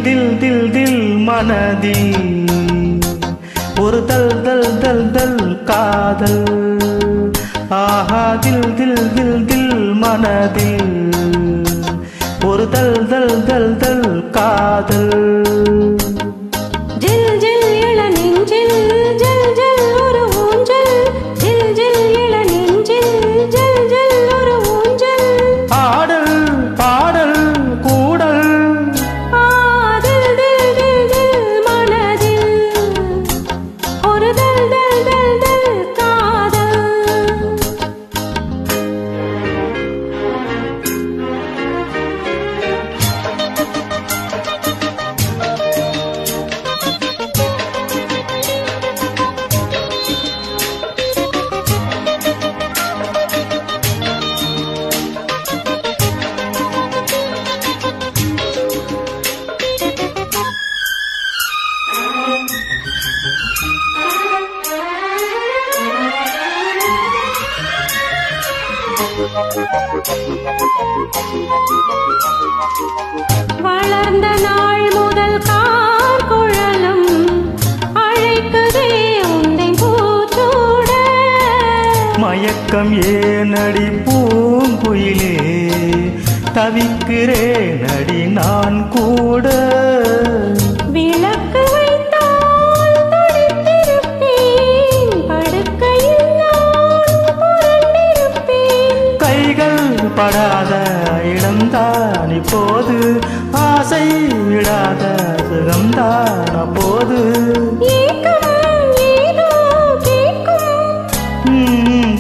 தில் தில் தில் மனதில் ஒரு தல் தல் தல் தல் காதல். ஆஹா தில் தில் தில் தில் மனதில் ஒரு தல் தல் தல் தல் காதல். ஜில் ஜில் இள நெஞ்சில் ஜல் ஜல் ஒரு ஊஞ்சல். ஜில் ஜில் இள நெஞ்சில் ஜல் ஜல் ஒரு ஊஞ்சல். ஆடல் பாடல் கூடல். தில் தில் தில் தில் மனதில் ஒரு தல் தல் தல் தல் காதல். வளர்ந்த நாள் முதல் கார் குழலும் அழைக்குதே உன்னை பூச்சூட. மயக்கம் ஏனடி பூங்குயிலே தவிக்கிறேன் அடி நான் கூட. விளக்கு வைத்தால் துடித்திருப்பேன், படுக்கையில் நான் புரண்டிருப்பேன். கைகள் படாத இடம்தான் இப்போது, ஆசை விடாத சுகம்தான் அப்போது. ஏக்கம் ஏதோ கேட்கும்.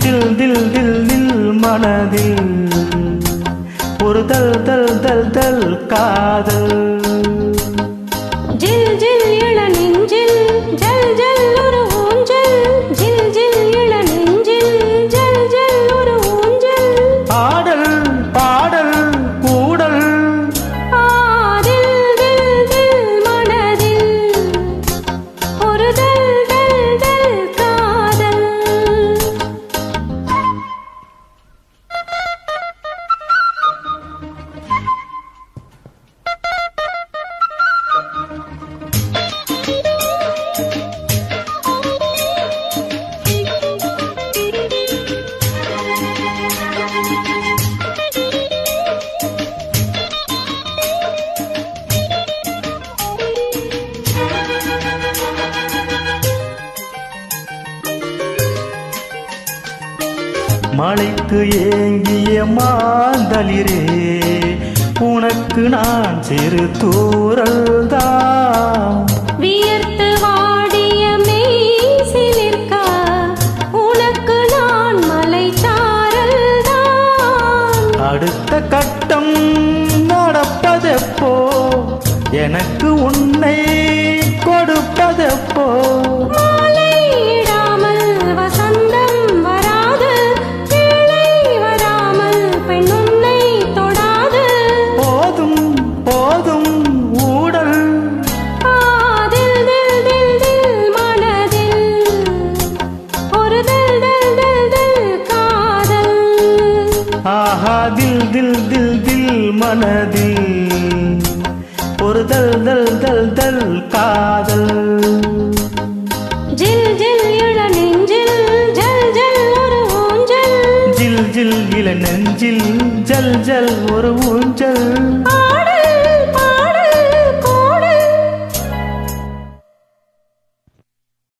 தில் தில் தில் தில் மனதில் ஒரு தல் தல் தல் தல் காதல். ஜில் ஜில் இள நெஞ்சில் ஜல் ஜல் ஒரு ஊஞ்சல். ஜில் ஜில் இள நெஞ்சில் ஜல் ஜல் ஒரு ஊஞ்சல். ஆடல் பாடல் கூடல். தில் தில் தில் மனதில் ஒரு தல் தல் தல் காதல். மழைக்கு ஏங்கிய மாந்தளிரே உனக்கு நான் சிறு தூறல்தான். வியர்த்து வாடிய மெய்சிலிர்க்க உனக்கு நான் மலைச்சாரல்தான். அடுத்த கட்டம் நடப்பதெப்போ, எனக்கு உன்னை கொடுப்பதெப்போ. மாலையிடாமல் வசந்தம் வராது, பிள்ளை வராமல் பெண் உன்னை தொடாது. போதும் போதும் ஊடல். தில் தில் தில் தில் மனதில் ஒரு தல் தல் தல் தல் காதல். ஆஹா தில் தில் தில் தில் மனதில் ஒரு தல் தல் தல் தல் காதல். ஜில் ஜில் இள நெஞ்சில் ஜல் ஜல் ஒரு ஊஞ்சல். ஜில் ஜில் இள நெஞ்சில் ஜல் ஜல் ஒரு ஊஞ்சல்.